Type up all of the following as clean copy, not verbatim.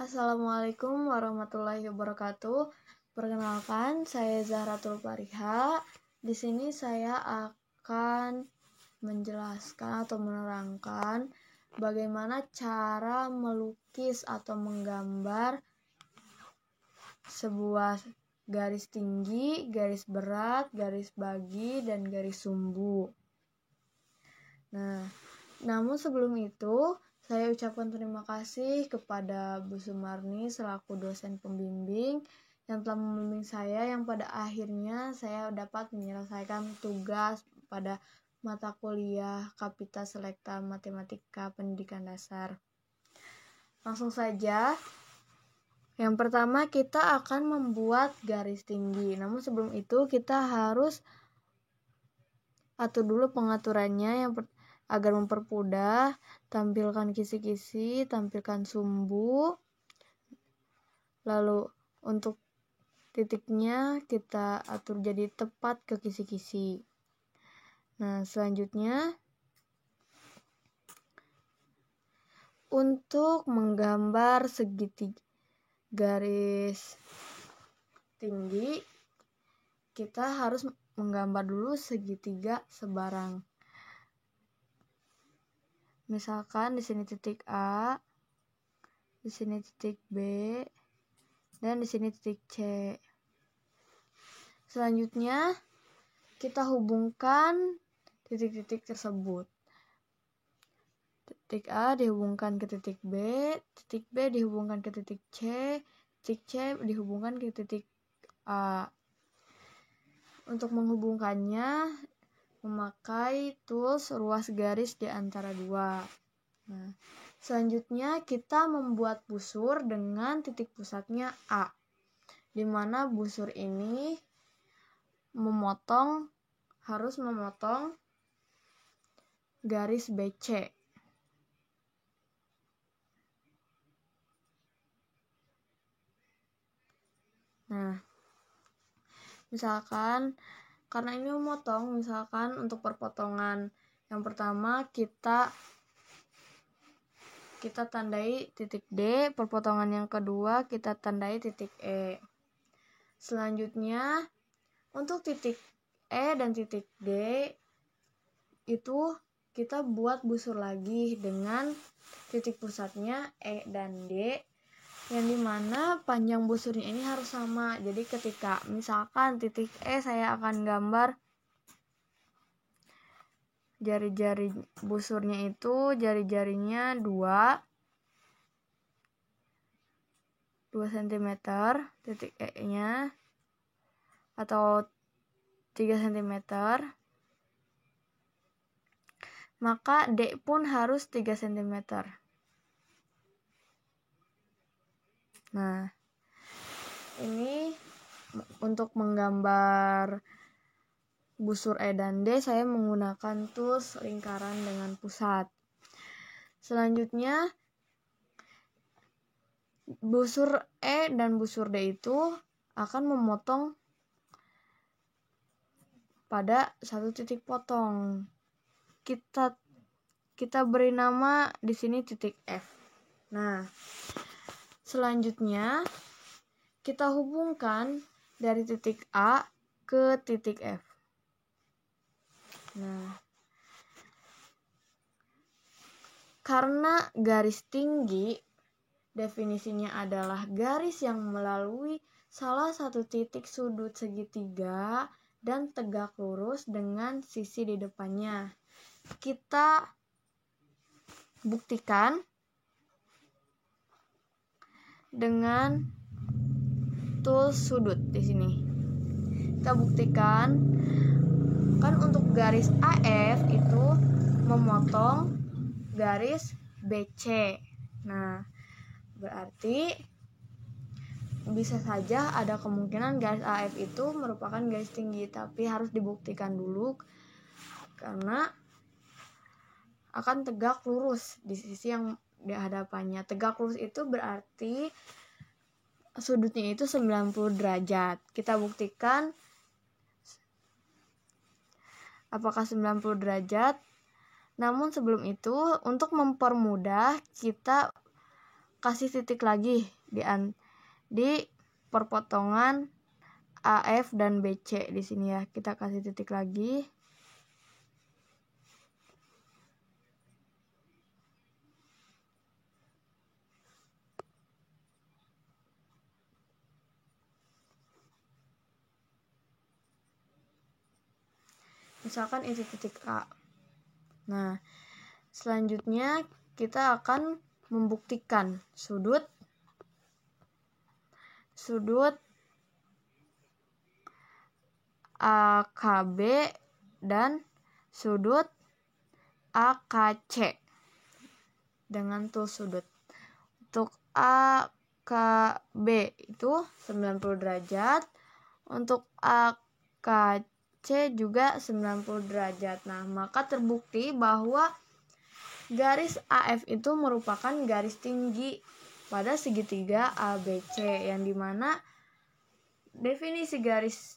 Assalamualaikum warahmatullahi wabarakatuh. Perkenalkan, saya Zahratul Fariha. Di sini saya akan menjelaskan atau menerangkan bagaimana cara melukis atau menggambar sebuah garis tinggi, garis berat, garis bagi, dan garis sumbu. Namun sebelum itu, saya ucapkan terima kasih kepada Bu Sumarni selaku dosen pembimbing yang telah membimbing saya, yang pada akhirnya saya dapat menyelesaikan tugas pada mata kuliah Kapita Selekta Matematika Pendidikan Dasar. Langsung saja. Yang pertama, kita akan membuat garis tinggi. Namun sebelum itu kita harus atur dulu pengaturannya agar mempermudah. Tampilkan kisi-kisi, tampilkan sumbu. Lalu untuk titiknya kita atur jadi tepat ke kisi-kisi. Nah, selanjutnya untuk menggambar segitiga garis tinggi, kita harus menggambar dulu segitiga sebarang. Misalkan di sini titik A, di sini titik B, dan di sini titik C. Selanjutnya kita hubungkan titik-titik tersebut. Titik A dihubungkan ke titik B dihubungkan ke titik C dihubungkan ke titik A. Untuk menghubungkannya memakai tools ruas garis di antara dua. Nah, selanjutnya kita membuat busur dengan titik pusatnya A, di mana busur ini harus memotong garis BC. Nah, misalkan karena ini memotong, misalkan untuk perpotongan yang pertama kita tandai titik D, perpotongan yang kedua kita tandai titik E. Selanjutnya untuk titik E dan titik D itu kita buat busur lagi dengan titik pusatnya E dan D, yang dimana panjang busurnya ini harus sama. Jadi ketika misalkan titik E saya akan gambar jari-jari busurnya itu jari-jarinya 2 cm, titik E nya atau 3 cm, maka D pun harus 3 cm. Nah, ini untuk menggambar busur E dan D saya menggunakan tools lingkaran dengan pusat. Selanjutnya busur E dan busur D itu akan memotong pada satu titik potong. Kita beri nama di sini titik F. Nah, selanjutnya kita hubungkan dari titik A ke titik F. Nah, karena garis tinggi definisinya adalah garis yang melalui salah satu titik sudut segitiga dan tegak lurus dengan sisi di depannya. Kita buktikan dengan tools sudut di sini. Kita buktikan kan untuk garis AF itu memotong garis BC. Nah, berarti bisa saja ada kemungkinan garis AF itu merupakan garis tinggi, tapi harus dibuktikan dulu karena akan tegak lurus di sisi yang di hadapannya. Tegak lurus itu berarti sudutnya itu 90 derajat. Kita buktikan apakah 90 derajat. Namun sebelum itu, untuk mempermudah, kita kasih titik lagi di perpotongan AF dan BC di sini ya. Kita kasih titik lagi. Misalkan itu titik A. Nah, selanjutnya kita akan membuktikan sudut AKB dan sudut AKC dengan tool sudut. Untuk AKB itu 90 derajat, untuk AKC juga 90 derajat. Nah, maka terbukti bahwa garis AF itu merupakan garis tinggi pada segitiga ABC, yang dimana definisi garis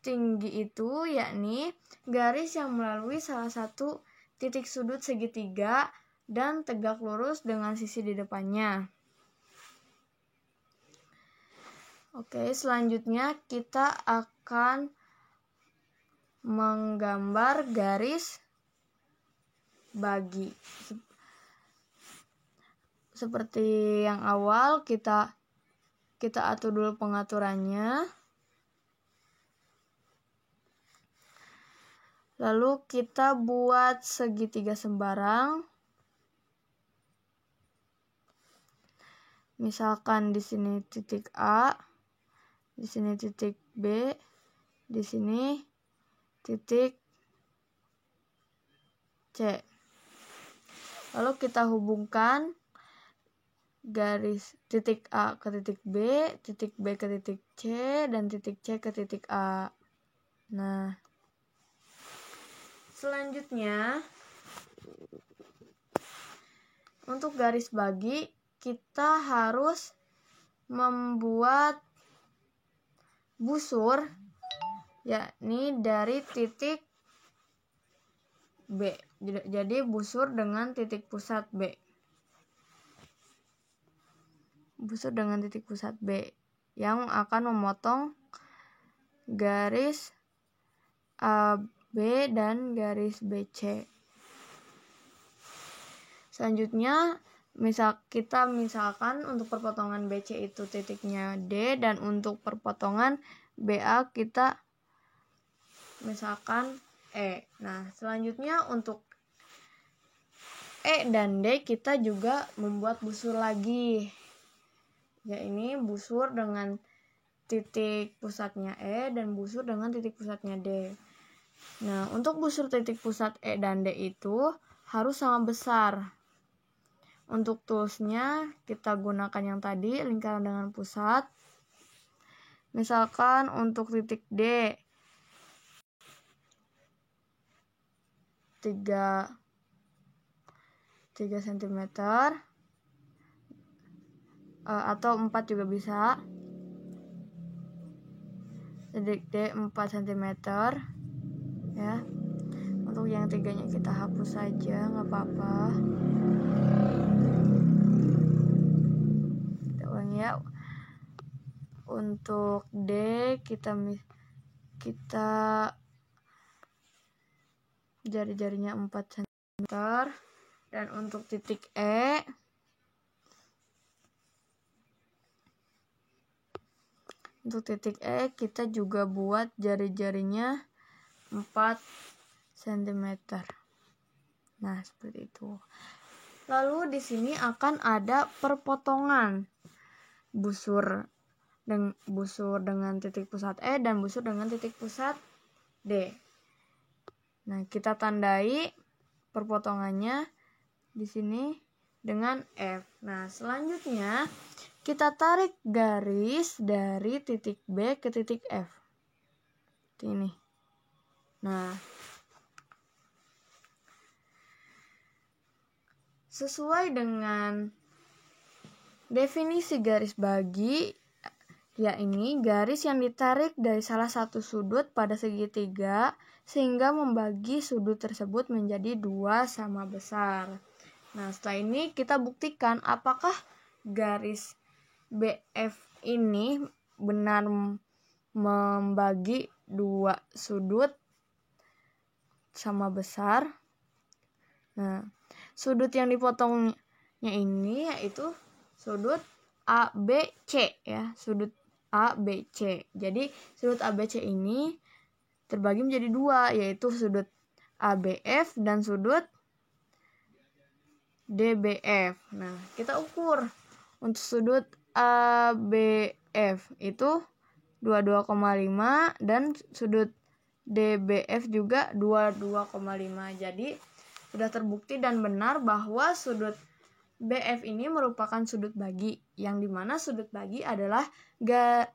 tinggi itu yakni garis yang melalui salah satu titik sudut segitiga dan tegak lurus dengan sisi di depannya. Oke, selanjutnya kita akan menggambar garis bagi. Seperti yang awal, kita atur dulu pengaturannya. Lalu kita buat segitiga sembarang. Misalkan di sini titik A, di sini titik B, di sini titik C. Lalu kita hubungkan garis titik A ke titik B ke titik C, dan titik C ke titik A. Nah, selanjutnya untuk garis bagi kita harus membuat busur, yakni dari titik B. Jadi busur dengan titik pusat B. Busur dengan titik pusat B yang akan memotong garis AB dan garis BC. Selanjutnya misalkan untuk perpotongan BC itu titiknya D, dan untuk perpotongan BA kita misalkan E. Nah, selanjutnya untuk E dan D kita juga membuat busur lagi. Ya, ini busur dengan titik pusatnya E dan busur dengan titik pusatnya D. Nah, untuk busur titik pusat E dan D itu harus sama besar. Untuk toolsnya kita gunakan yang tadi, lingkaran dengan pusat. Misalkan untuk titik D 3 cm atau 4 juga bisa. Titik D 4 cm ya. Untuk yang tiganya kita hapus saja, nggak apa-apa. Kita ulangi ya. Untuk D kita jari-jarinya 4 cm, dan untuk titik E kita juga buat jari-jarinya 4 cm. Nah, seperti itu. Lalu di sini akan ada perpotongan busur dengan titik pusat E dan busur dengan titik pusat D. Nah, kita tandai perpotongannya di sini dengan F. Nah, selanjutnya kita tarik garis dari titik B ke titik F. Seperti ini. Nah, sesuai dengan definisi garis bagi, yakni garis yang ditarik dari salah satu sudut pada segitiga sehingga membagi sudut tersebut menjadi 2 sama besar. Nah, setelah ini kita buktikan apakah garis BF ini benar membagi dua sudut sama besar. Nah, sudut yang dipotongnya ini yaitu sudut ABC ya, sudut ABC. Jadi sudut ABC ini terbagi menjadi dua, yaitu sudut ABF dan sudut DBF. Nah, kita ukur untuk sudut ABF itu 22,5 dan sudut DBF juga 22,5. Jadi sudah terbukti dan benar bahwa sudut BF ini merupakan sudut bagi, yang dimana sudut bagi adalah garis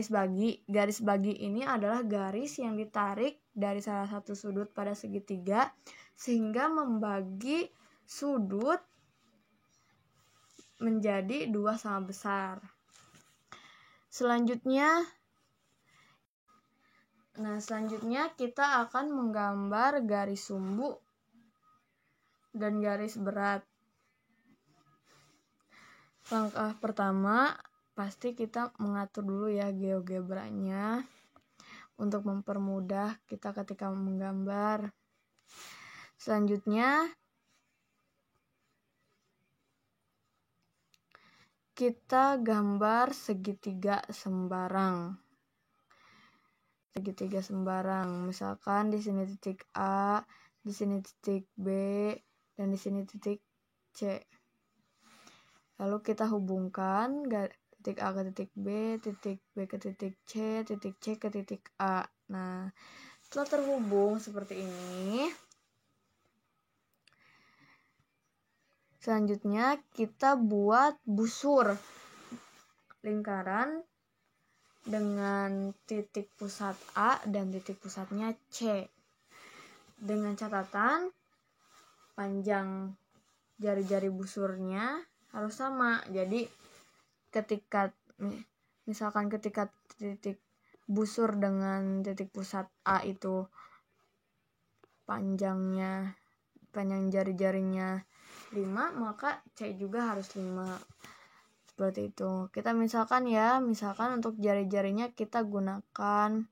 bagi. Garis bagi ini adalah garis yang ditarik dari salah satu sudut pada segitiga sehingga membagi sudut menjadi dua sama besar. Selanjutnya kita akan menggambar garis sumbu dan garis berat. Langkah pertama pasti kita mengatur dulu ya GeoGebranya untuk mempermudah kita ketika menggambar. Selanjutnya kita gambar segitiga sembarang. Misalkan di sini titik A, di sini titik B, dan di sini titik C. Lalu kita hubungkan titik A ke titik B, titik B ke titik C ke titik A. Nah, setelah terhubung seperti ini, selanjutnya kita buat busur lingkaran dengan titik pusat A dan titik pusatnya C. Dengan catatan panjang jari-jari busurnya harus sama. Jadi ketika titik busur dengan titik pusat A itu panjang jari-jarinya 5, maka C juga harus 5. Seperti itu. Kita misalkan untuk jari-jarinya kita gunakan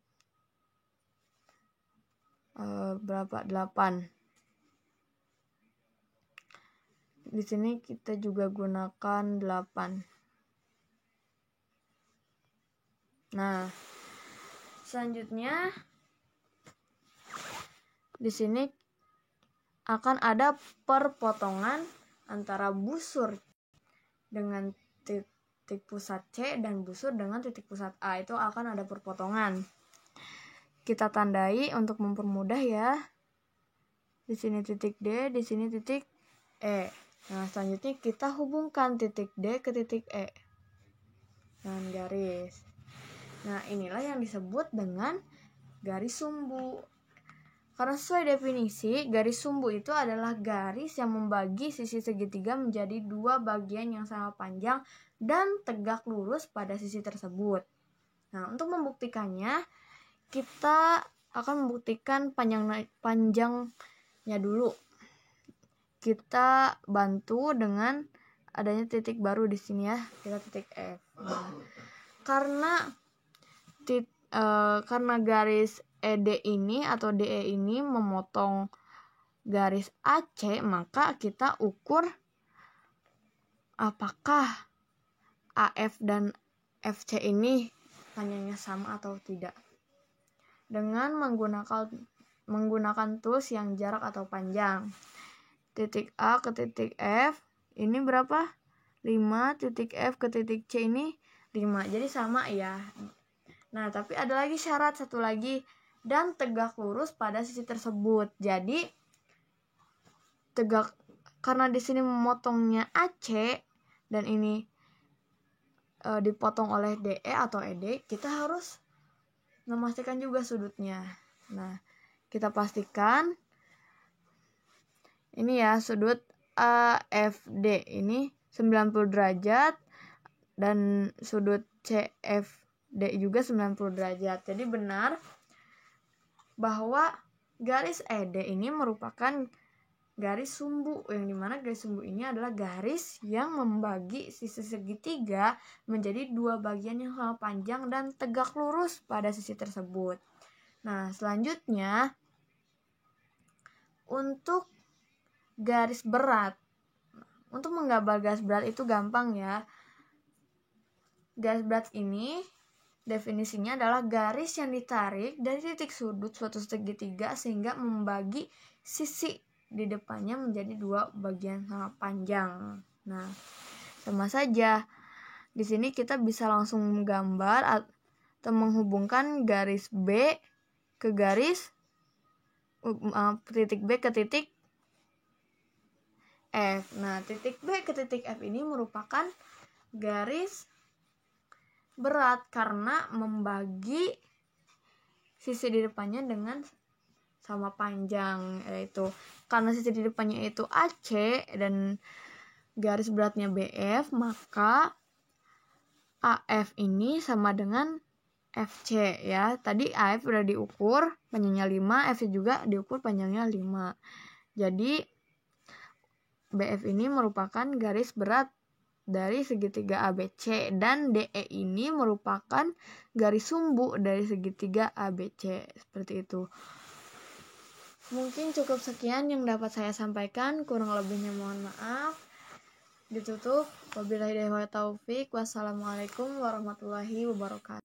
8. Di sini kita juga gunakan 8. Nah, selanjutnya di sini akan ada perpotongan antara busur dengan titik pusat C dan busur dengan titik pusat A. Itu akan ada perpotongan. Kita tandai untuk mempermudah ya. Di sini titik D, di sini titik E. Nah, selanjutnya kita hubungkan titik D ke titik E dengan garis. Nah, inilah yang disebut dengan garis sumbu. Karena sesuai definisi, garis sumbu itu adalah garis yang membagi sisi segitiga menjadi dua bagian yang sama panjang dan tegak lurus pada sisi tersebut. Nah, untuk membuktikannya, kita akan membuktikan panjangnya dulu. Kita bantu dengan adanya titik baru di sini ya, kita titik F. Nah, karena garis ED ini atau DE ini memotong garis AC, maka kita ukur apakah AF dan FC ini panjangnya sama atau tidak. Dengan menggunakan tools yang jarak atau panjang. Titik A ke titik F ini berapa? 5, titik F ke titik C ini 5. Jadi sama ya. Nah, tapi ada lagi syarat satu lagi, dan tegak lurus pada sisi tersebut. Jadi karena di sini memotongnya AC dan ini dipotong oleh DE atau ED, kita harus memastikan juga sudutnya. Nah, kita pastikan ini ya, sudut AFD ini 90 derajat dan sudut CFD juga 90 derajat. Jadi benar bahwa garis ED ini merupakan garis sumbu, yang dimana garis sumbu ini adalah garis yang membagi sisi segitiga menjadi dua bagian yang sama panjang dan tegak lurus pada sisi tersebut. Nah, selanjutnya untuk garis berat. Untuk menggambar garis berat itu gampang ya. Garis berat ini definisinya adalah garis yang ditarik dari titik sudut suatu segitiga sehingga membagi sisi di depannya menjadi dua bagian sama panjang. Nah, sama saja. Di sini kita bisa langsung menggambar atau menghubungkan garis B ke garis titik B ke titik F. Nah, titik B ke titik F ini merupakan garis berat karena membagi sisi di depannya dengan sama panjang, yaitu karena sisi di depannya itu AC dan garis beratnya BF, maka AF ini sama dengan FC ya. Tadi AF udah diukur panjangnya 5, FC juga diukur panjangnya 5. Jadi BF ini merupakan garis berat dari segitiga ABC dan DE ini merupakan garis sumbu dari segitiga ABC. Seperti itu. Mungkin cukup sekian yang dapat saya sampaikan, kurang lebihnya mohon maaf. Ditutup. Wabillahi taufiq. Wassalamualaikum warahmatullahi wabarakatuh.